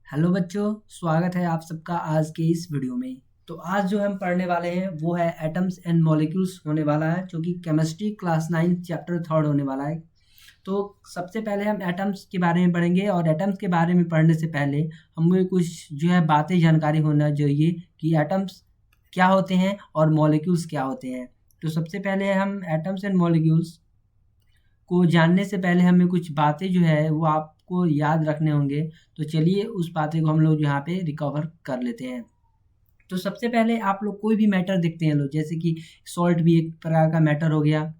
Hello बच्चों, स्वागत है आप सबका आज के इस वीडियो में। तो आज जो हम पढ़ने वाले हैं वो है एटम्स एंड मॉलिक्यूल्स होने वाला है, जो कि केमिस्ट्री क्लास 9 चैप्टर 3 होने वाला है। तो सबसे पहले हम एटम्स के बारे में पढ़ेंगे, और एटम्स के बारे में पढ़ने से पहले हमें कुछ जो है बातें जानकारी होना चाहिए कि एटम्स क्या होते हैं और मॉलिक्यूल्स क्या होते हैं। तो सबसे पहले हम एटम्स एंड मॉलिक्यूल्स को जानने से पहले हमें कुछ बातें जो है वो आपको याद रखने होंगे। तो चलिए उस बातें को हम लोग यहाँ पे रिकवर कर लेते हैं। तो सबसे पहले आप लोग कोई भी मैटर देखते हैं लोग, जैसे कि सॉल्ट भी एक प्रकार का मैटर हो गया,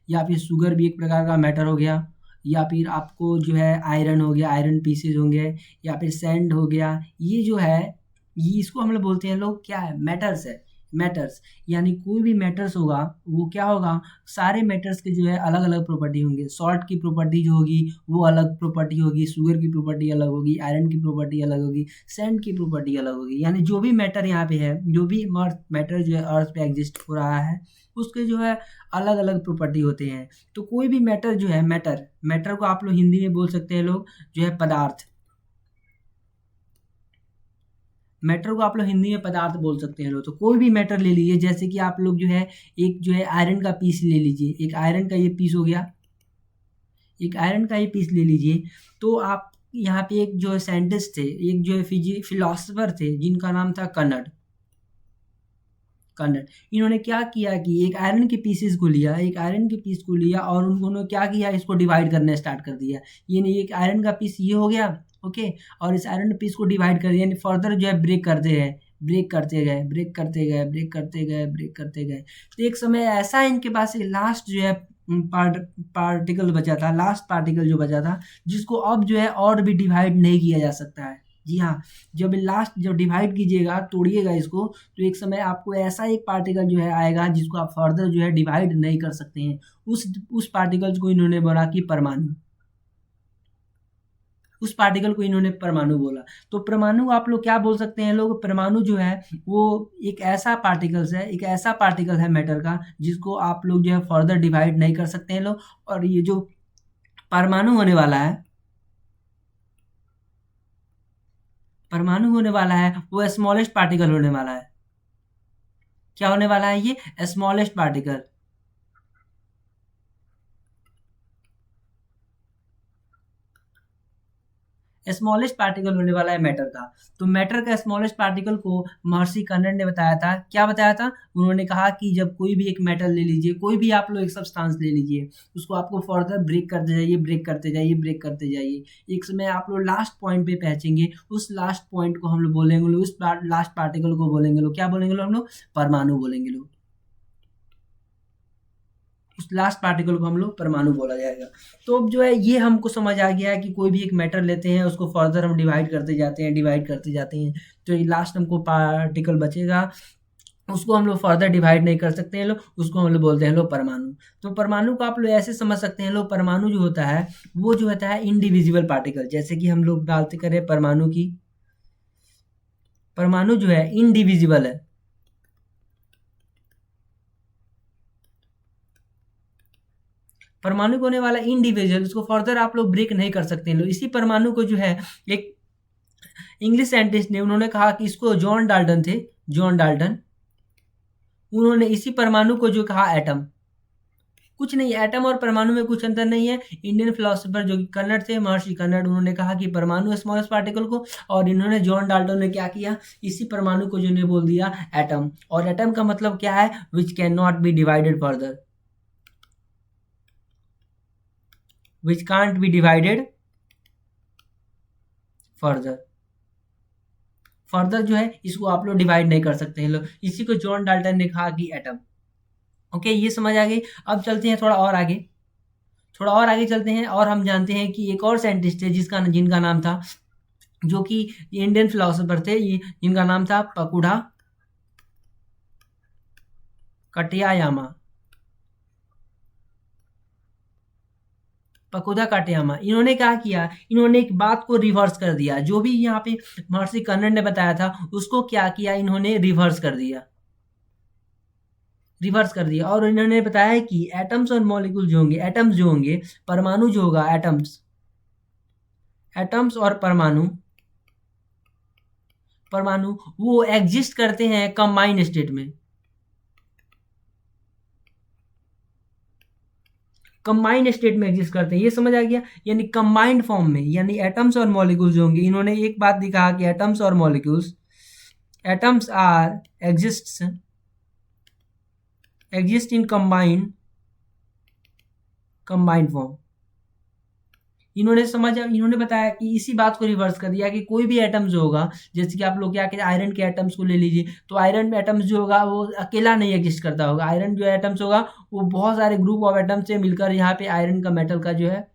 या फिर शुगर भी एक प्रकार का मैटर हो गया, या फिर आपको जो है आयरन हो गया, आयरन पीसेज होंगे, या फिर सैंड हो गया। ये जो है ये इसको हम लोग बोलते हैं लोग क्या है, मैटर्स है। मैटर्स यानी कोई भी मैटर्स होगा वो क्या होगा, सारे मैटर्स के जो है अलग अलग प्रॉपर्टी होंगे। सॉल्ट की प्रॉपर्टी जो होगी वो अलग प्रॉपर्टी होगी, शुगर की प्रॉपर्टी अलग होगी, आयरन की प्रॉपर्टी अलग होगी, सैंड की प्रॉपर्टी अलग होगी। यानी जो भी मैटर यहाँ पे है, जो भी मैटर जो है अर्थ पे एग्जिस्ट हो रहा है, उसके जो है अलग अलग प्रॉपर्टी होते हैं। तो कोई भी मैटर जो है, मैटर मैटर को आप लोग हिंदी में बोल सकते हैं लोग जो है पदार्थ। मैटर को आप लोग हिंदी में पदार्थ बोल सकते हैं लोग। तो कोई भी मैटर ले लीजिए, जैसे कि आप लोग जो है एक जो है आयरन का पीस ले लीजिए, एक आयरन का ये पीस हो गया, एक आयरन का ये पीस ले लीजिए। तो आप यहाँ पे एक जो है साइंटिस्ट थे, एक जो है फिलोसफर थे जिनका नाम था कनड। कन्नड़ इन्होंने क्या किया कि एक आयरन के पीसेस को लिया, एक आयरन के पीस को लिया, और उन्होंने क्या किया, इसको डिवाइड करना स्टार्ट कर दिया। ये नहीं, एक आयरन का पीस ये हो गया, ओके, और इस आयरन पीस को डिवाइड कर दिया, यानी फर्दर जो है ब्रेक करते गए, ब्रेक करते गए, ब्रेक करते गए, ब्रेक करते गए, ब्रेक करते गए। तो एक समय ऐसा इनके पास एक लास्ट जो है पार्टिकल बचा था, लास्ट पार्टिकल जो बचा था, जिसको अब जो है और भी डिवाइड नहीं किया जा सकता है। जी हाँ, जब डिवाइड कीजिएगा, तोड़िएगा इसको, तो एक समय आपको ऐसा एक पार्टिकल जो है आएगा जिसको आप फर्दर जो है डिवाइड नहीं कर सकते हैं। उस पार्टिकल्स को इन्होंने बोला कि परमाणु। उस पार्टिकल को इन्होंने परमाणु बोला। तो परमाणु आप लोग क्या बोल सकते हैं लोग, परमाणु जो है वो एक ऐसा पार्टिकल्स है, एक ऐसा पार्टिकल है मैटर का जिसको आप लोग जो है फर्दर डिवाइड नहीं कर सकते हैं लोग। और ये जो परमाणु होने वाला है, परमाणु होने वाला है वो स्मॉलेस्ट पार्टिकल होने वाला है। क्या होने वाला है, ये स्मॉलेस्ट पार्टिकल। स्मॉलेस्ट पार्टिकल होने वाला है मैटर का। तो मैटर का स्मॉलेस्ट पार्टिकल को महर्षि कन्नड़ ने बताया था। क्या बताया था, उन्होंने कहा कि जब कोई भी एक मेटल ले लीजिए, कोई भी आप लोग एक सब्सटेंस ले लीजिए, उसको आपको फर्दर ब्रेक करते जाइए, ब्रेक करते जाइए, ब्रेक करते जाइए। एक समय आप लोग लास्ट पॉइंट पे पहुंचेंगे, उस लास्ट पॉइंट को हम लोग बोलेंगे लोग, उस लास्ट पार्टिकल को बोलेंगे लोग, क्या बोलेंगे लोग हम लोग, परमाणु बोलेंगे लोग। उस लास्ट पार्टिकल को हम लोग परमाणु बोला जाएगा। तो अब जो है ये हमको समझ आ गया है कि कोई भी एक मैटर लेते हैं, उसको फर्दर हम डिवाइड करते जाते हैं, डिवाइड करते जाते हैं, तो ये लास्ट हमको पार्टिकल बचेगा, उसको हम लोग फर्दर डिवाइड नहीं कर सकते हैं लोग, उसको हम लोग बोलते हैं लोग परमाणु। तो परमाणु को आप लोग ऐसे समझ सकते हैं लोग, परमाणु जो होता है वो जो होता है इंडिविजिबल पार्टिकल। जैसे कि हम लोग बात करें परमाणु की, परमाणु जो है इंडिविजिबल है। परमाणु को होने वाला इंडिविजुअल, उसको फर्दर आप लोग ब्रेक नहीं कर सकते हैं लोग। इसी परमाणु को जो है एक इंग्लिश साइंटिस्ट ने, उन्होंने कहा कि इसको जॉन डाल्टन थे, जॉन डाल्टन, उन्होंने इसी परमाणु को जो कहा एटम। कुछ नहीं, एटम और परमाणु में कुछ अंतर नहीं है। इंडियन फिलोसोफर जो कि कन्नड़ थे, महर्षि कन्नड़, उन्होंने कहा कि परमाणु स्मॉलेस्ट पार्टिकल को, और इन्होंने जॉन डाल्टन ने क्या किया, इसी परमाणु को जो ने बोल दिया एटम। और एटम का मतलब क्या है, which can not be divided further, which can't be divided further. Further जो है इसको आप लोग डिवाइड नहीं कर सकते हैं लोग, इसी को जॉन डाल्टन ने कहा कि एटम। ओके, ये समझ आ गई। अब चलते हैं थोड़ा और आगे, थोड़ा और आगे चलते हैं, और हम जानते हैं कि एक और साइंटिस्ट है जिनका नाम था, जो कि इंडियन फिलोसोफर थे, जिनका नाम था पकुड़ा कटियायामा। पकुदा काटयामा, इन्होंने क्या किया, इन्होंने एक बात को रिवर्स कर दिया। जो भी यहाँ पे महर्षि कन्नड़ ने बताया था उसको क्या किया, इन्होंने रिवर्स कर दिया, रिवर्स कर दिया। और इन्होंने बताया कि एटम्स और मॉलिक्यूल जो होंगे, एटम्स जो होंगे, परमाणु जो होगा, एटम्स, एटम्स और परमाणु, परमाणु वो एग्जिस्ट करते हैं कंबाइंड स्टेट में, कंबाइंड स्टेट में एग्जिस्ट करते हैं, ये समझ आ गया। यानी कंबाइंड फॉर्म में, यानी एटम्स और मॉलिक्यूल्स होंगे। इन्होंने एक बात दिखा कि एटम्स और molecules, atoms are exist in combined form. इन्होंने बताया कि इसी बात को रिवर्स कर दिया कि कोई भी एटम जो होगा, जैसे कि आप लोग क्या करें, आयरन के एटम्स को ले लीजिए, तो आयरन में एटम्स जो होगा वो अकेला नहीं एग्जिस्ट करता होगा। आयरन जो एटम्स होगा वो बहुत सारे ग्रुप ऑफ एटम्स से मिलकर यहाँ पे आयरन का मेटल का जो है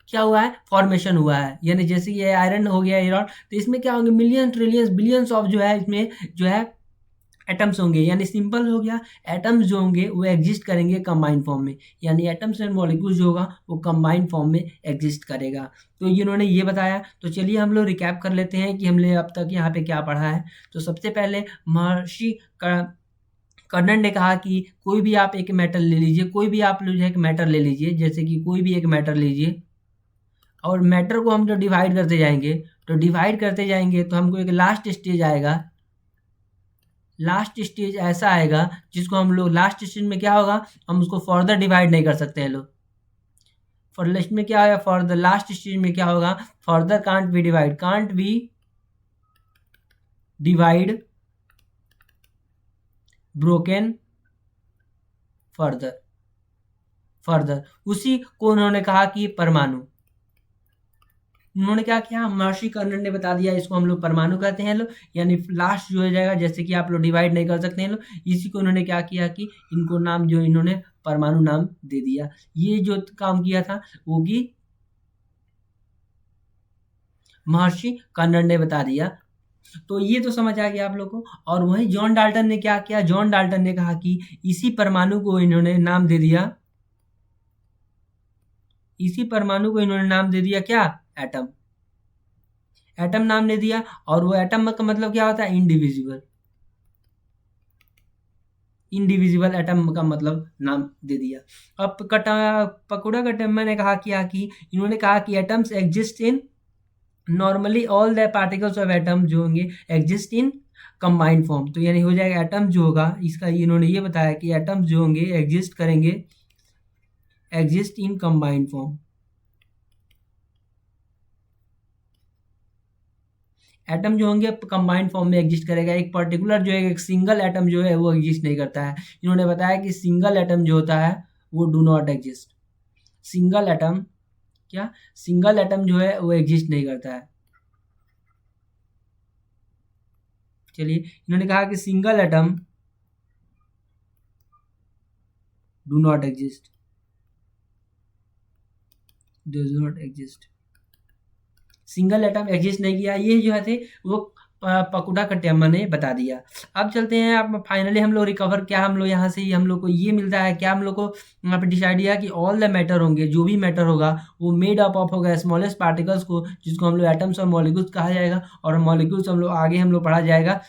क्या हुआ है, फॉर्मेशन हुआ है। यानी जैसे ये आयरन हो गया आयरन, तो इसमें क्या होंगे, मिलियन ट्रिलियंस बिलियंस ऑफ जो है इसमें जो है एटम्स होंगे। यानी सिंपल हो गया, एटम्स जो होंगे वो एग्जिस्ट करेंगे कंबाइंड फॉर्म में। यानी एटम्स एंड मॉलिक्यूल्स जो होगा वो कंबाइंड फॉर्म में एग्जिस्ट करेगा। तो इन्होंने ये बताया। तो चलिए हम लोग रिकैप कर लेते हैं कि हमने अब तक यहाँ पे क्या पढ़ा है। तो सबसे पहले महर्षि कर्णन ने कहा कि कोई भी आप एक मेटल ले लीजिए, कोई भी आप एक मैटर ले लीजिए, जैसे कि कोई भी एक मैटर लीजिए, और मैटर को हम जो डिवाइड करते जाएंगे, तो डिवाइड करते जाएंगे तो हमको एक लास्ट स्टेज आएगा। लास्ट स्टेज ऐसा आएगा जिसको हम लोग, लास्ट स्टेज में क्या होगा, हम उसको फर्दर डिवाइड नहीं कर सकते हैं लोग। फॉर लिस्ट में क्या है, फॉर द लास्ट स्टेज में क्या होगा, further can't be divide broken further उसी को उन्होंने कहा कि परमाणु। उन्होंने क्या किया, महर्षि कर्णन ने बता दिया, इसको हम लोग परमाणु कहते हैं लोग। यानी लास्ट जो हो जाएगा, जैसे कि आप लोग डिवाइड नहीं कर सकते हैं लोग, इसी को उन्होंने क्या किया कि इनको नाम जो इन्होंने परमाणु नाम दे दिया। ये जो काम किया था वो कि महर्षि कर्णन ने बता दिया। तो ये तो समझ आ गया आप लोग को। और वहीं जॉन डाल्टन ने क्या किया, जॉन डाल्टन ने कहा कि इसी परमाणु को इन्होंने नाम दे दिया, इसी परमाणु को इन्होंने नाम दे दिया क्या, एटम। एटम नाम दे दिया। और वो एटम का मतलब क्या होता है, इंडिविजुअल एटम का मतलब नाम दे दिया। अब पकुड़ा कटम्मा ने कहा किया कि इन्होंने कहा कि atoms exist in, normally all the particles of atom जो होंगे एग्जिस्ट इन कंबाइंड फॉर्म। तो यानी हो जाएगा एटम जो होगा, इसका इन्होंने ये बताया कि एटम्स जो होंगे एग्जिस्ट करेंगे, exist in combined form. Atom जो होंगे कंबाइंड फॉर्म में एग्जिस्ट करेगा। एक पर्टिकुलर जो है, एक सिंगल एटम जो है वो एग्जिस्ट नहीं करता है। इन्होंने बताया कि सिंगल एटम जो होता है वो do not exist. Single atom क्या, सिंगल एटम जो है वो एग्जिस्ट नहीं करता है। चलिए, इन्होंने कहा कि single atom do not exist, does not exist. Single atom exist नहीं किया, ये जो है थे वो पकुड़ा कट्यम्मा ने बता दिया। अब चलते हैं, अब फाइनली हम लोग रिकवर, क्या हम लोग यहाँ से ही हम लोग को ये मिलता है, क्या हम लोग को यहाँ पे डिसाइड किया कि ऑल द मैटर होंगे, जो भी मैटर होगा वो मेड अप ऑफ होगा स्मॉलेस्ट पार्टिकल्स को, जिसको हम लोग एटम्स और मॉलिक्यूल्स कहा जाएगा। और मॉलिक्यूल्स हम लोग आगे हम लोग पढ़ा जाएगा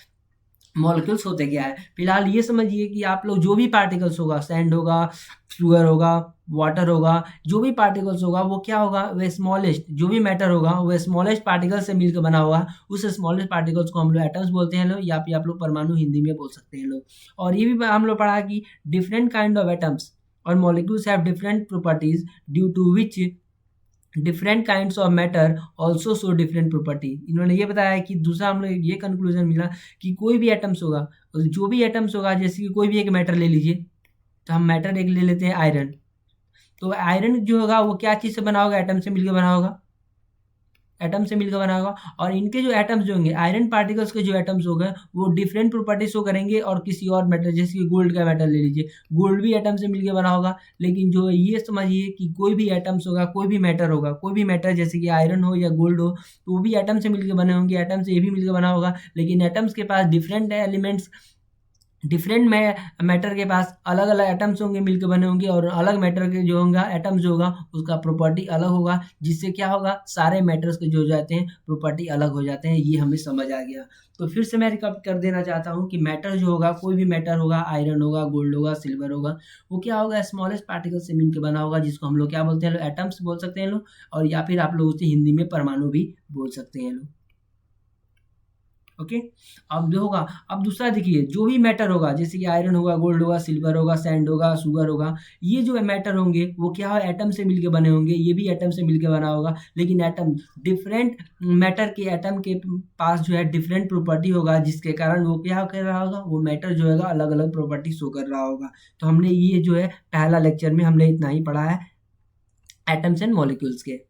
मॉलिक्यूल्स होते क्या है। फिलहाल ये समझिए कि आप लोग जो भी पार्टिकल्स होगा, सैंड होगा, शुगर होगा, वाटर होगा, जो भी पार्टिकल्स होगा वो क्या होगा, वो स्मॉलेस्ट, जो भी मैटर होगा वो स्मॉलेस्ट पार्टिकल से मिलकर बना होगा। उस स्मॉलेस्ट पार्टिकल्स को हम लोग एटम्स बोलते हैं लोग, या फिर आप लोग परमाणु हिंदी में बोल सकते हैं लोग। और ये भी हम लोग पढ़ा कि डिफरेंट काइंड ऑफ एटम्स और molecules have different properties due to which different kinds of matter also show different property. इन्होंने ये बताया कि दूसरा हम लोग ये कंक्लूजन मिला कि कोई भी एटम्स होगा, जो भी एटम्स होगा, जैसे कि कोई भी एक मैटर ले लीजिए, तो हम मैटर एक ले लेते हैं आयरन। तो आयरन जो होगा वो क्या चीज़ से बना होगा, एटम से मिलकर बना होगा, एटम से मिलकर बना होगा। और इनके जो एटम्स जो होंगे, आयरन पार्टिकल्स के जो एटम्स होंगे वो डिफरेंट प्रॉपर्टी शो करेंगे। और किसी और मेटल, जैसे कि गोल्ड का मेटल ले लीजिए, गोल्ड भी एटम से मिलकर बना होगा। लेकिन जो ये समझिए कि कोई भी एटम्स होगा, कोई भी मैटर होगा, कोई भी मैटर जैसे कि आयरन हो या गोल्ड हो, तो वो भी एटम से मिलकर बने होंगे, एटम से ये भी मिलकर बना होगा। लेकिन एटम्स के पास डिफरेंट एलिमेंट्स, डिफरेंट मैटर के पास अलग अलग एटम्स होंगे, मिलकर बने होंगे, और अलग मैटर के जो होगा, एटम्स जो होगा उसका प्रॉपर्टी अलग होगा, जिससे क्या होगा, सारे मैटर्स के जो जाते हैं प्रॉपर्टी अलग हो जाते हैं। ये हमें समझ आ गया। तो फिर से मैं रिकप कर देना चाहता हूँ कि मैटर जो होगा, कोई भी मैटर होगा, आयरन होगा, गोल्ड होगा, सिल्वर होगा, वो क्या होगा, स्मॉलेस्ट पार्टिकल से मिलकर बना होगा, जिसको हम लोग क्या बोलते हैं, एटम्स बोल सकते हैं लोग, और या फिर आप लोग उसे हिंदी में परमाणु भी बोल सकते हैं लोग। ओके। अब जो होगा, अब दूसरा देखिए, जो भी मैटर होगा जैसे कि आयरन होगा, गोल्ड होगा, सिल्वर होगा, सैंड होगा, शुगर होगा, ये जो मैटर होंगे वो क्या है, एटम से मिलके बने होंगे, ये भी एटम से मिलके बना होगा। लेकिन एटम डिफरेंट मैटर के एटम के पास जो है डिफरेंट प्रॉपर्टी होगा, जिसके कारण वो क्या कर रहा होगा, वो मैटर जो है अलग अलग प्रॉपर्टी शो कर रहा होगा। तो हमने ये जो है पहला लेक्चर में हमने इतना ही पढ़ा है एटम्स एंड मॉलिक्यूल्स के।